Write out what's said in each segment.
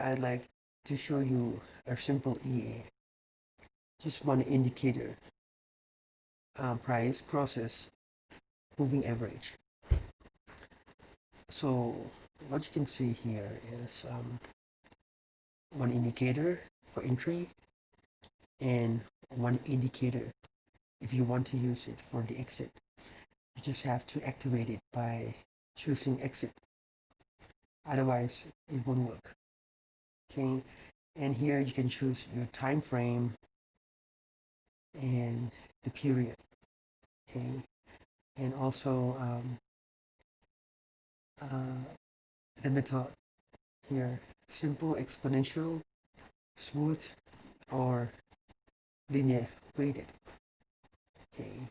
I'd like to show you a simple EA, just one indicator, price, process, moving average. So what you can see here is one indicator for entry and one indicator if you want to use it for the exit. You just have to activate it by choosing exit. Otherwise, it won't work. Okay, and here you can choose your time frame and the period. Okay, and also the method here: simple, exponential, smooth, or linear weighted. Okay.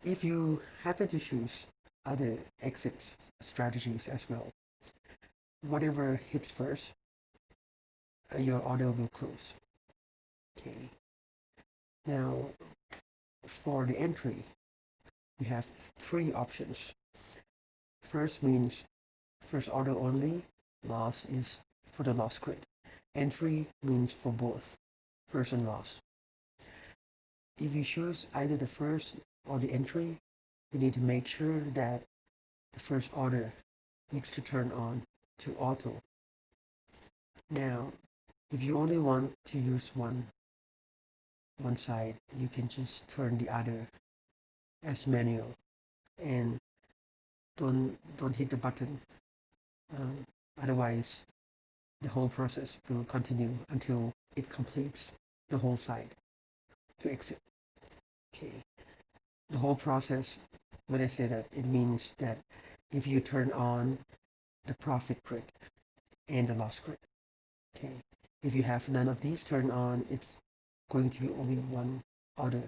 If you happen to choose other exit strategies as well, whatever hits first, your order will close. Okay. Now, for the entry, we have three options. First means first order only. Loss is for the loss grid. Entry means for both first and loss. If you choose either the first or the entry, you need to make sure that the first order needs to turn on to auto. Now, if you only want to use one side, you can just turn the other as manual and don't hit the button. Otherwise, the whole process will continue until it completes the whole side to exit. Okay. The whole process, when I say that, it means that if you turn on the profit grid and the loss grid, okay, if you have none of these turned on, it's going to be only one order,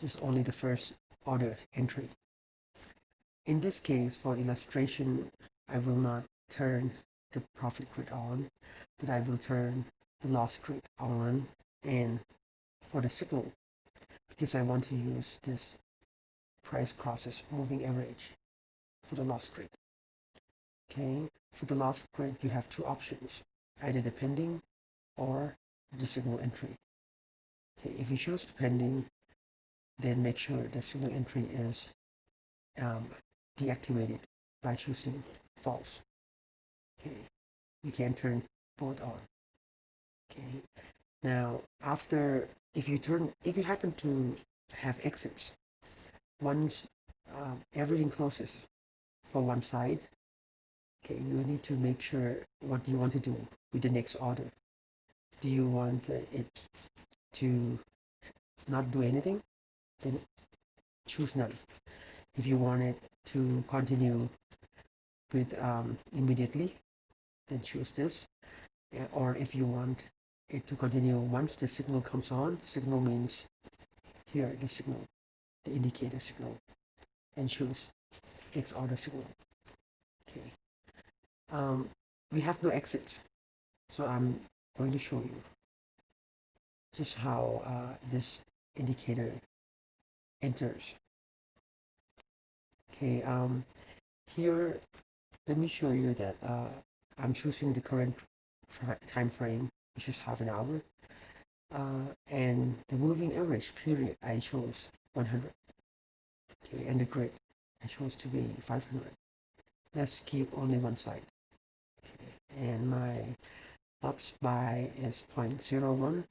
just only the first order entry. In this case, for illustration, I will not turn the profit grid on, but I will turn the loss grid on, and for the signal, because I want to use this price crosses moving average for the loss grid. Okay, for the loss grid, you have two options, either the pending or the signal entry. Okay, if you choose the pending, then make sure the signal entry is deactivated by choosing false. Okay, you can turn both on. Okay, now if you happen to have exits, once everything closes for one side, okay, you need to make sure what do you want to do with the next order. Do you want it to not do anything? Then choose none. If you want it to continue with immediately, then choose this. Or if you want it to continue once the signal comes on, signal means here the signal, the indicator signal, and choose next order signal. Okay. We have no exits, so I'm going to show you just how this indicator enters. Okay. Here, let me show you that I'm choosing the current time frame, which is half an hour, and the moving average period I chose 100. Okay, and the grid I chose to be 500. Let's keep only one side. Okay, and my lots buy is 0.01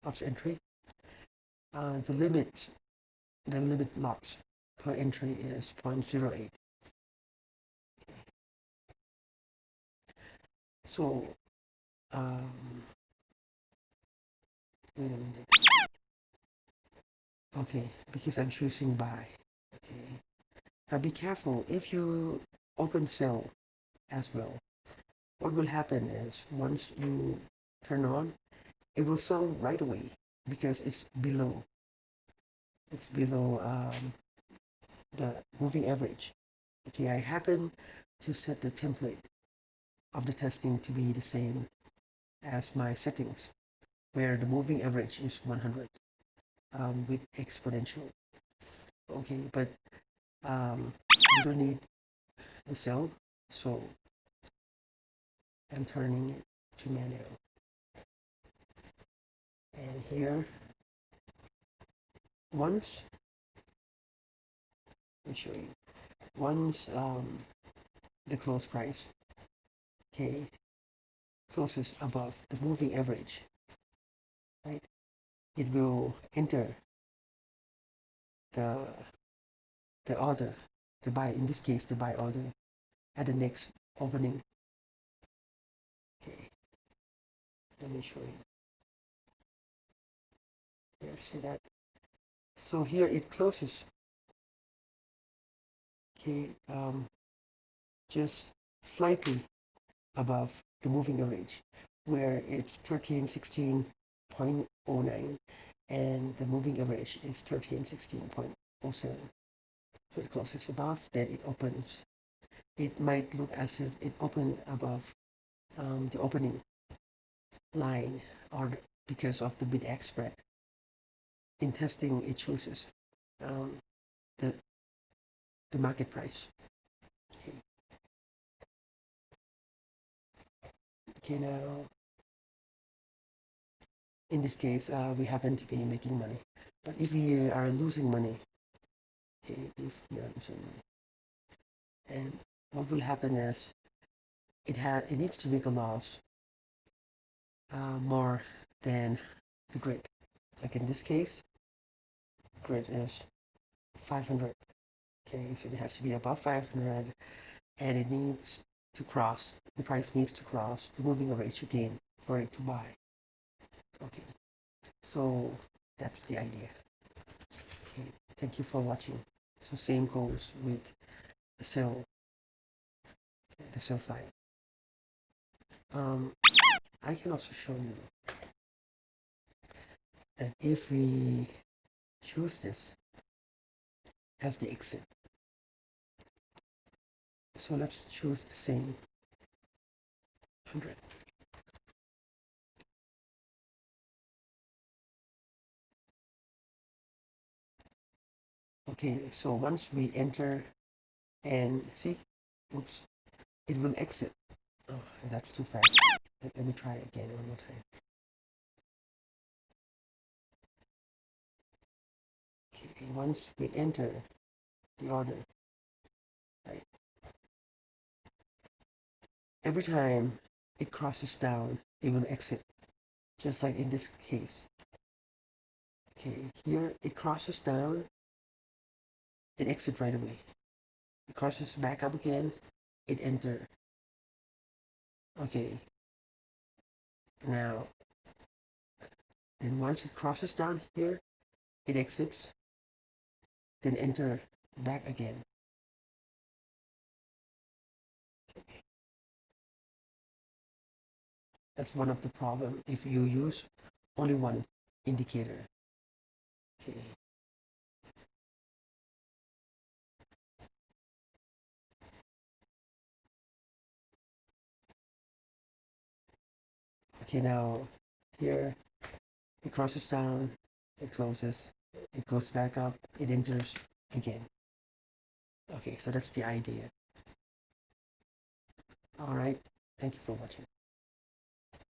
lots entry. The limit lots per entry is 0.08. So wait a minute. Okay, because I'm choosing buy. Okay, now be careful if you open sell as well. What will happen is once you turn on, it will sell right away because it's below the moving average. Okay, I happen to set the template of the testing to be the same as my settings, where the moving average is 100 with exponential. Okay, but you don't need the sell, so I'm turning it to manual. And here, once, let me show you, once the close price, okay, closes above the moving average, right, it will enter the order, the buy, in this case the buy order, at the next opening. Okay, let me show you. Here, see that? So here it closes, okay, just slightly above the moving average, where it's 1316.09 and the moving average is 1316.07. So it closes above, then it opens. It might look as if it opened above the opening line, or because of the bid-ask spread. In testing, it chooses the market price. Okay. Okay, now in this case, we happen to be making money. But if we are losing money, okay, if we are losing money, and what will happen is it needs to make a loss more than the grid. Like in this case, grid is 500. Okay, so it has to be above 500, and it needs to cross, the price needs to cross the moving average again for it to buy. Okay, so that's the idea. Okay, thank you for watching. So same goes with the sell side. I can also show you that if we choose this as the exit, so let's choose the same 100. Okay, so once we enter and see, oops, it will exit. Oh, that's too fast. Let me try again one more time. Okay, once we enter the order, right, every time it crosses down, it will exit, just like in this case. Okay, here it crosses down, it exits right away. It crosses back up again, it enter. Okay, now, then once it crosses down here, it exits, then enter back again. That's one of the problem if you use only one indicator. Okay. Okay, now here it crosses down, it closes, it goes back up, it enters again. Okay, so that's the idea. All right, thank you for watching.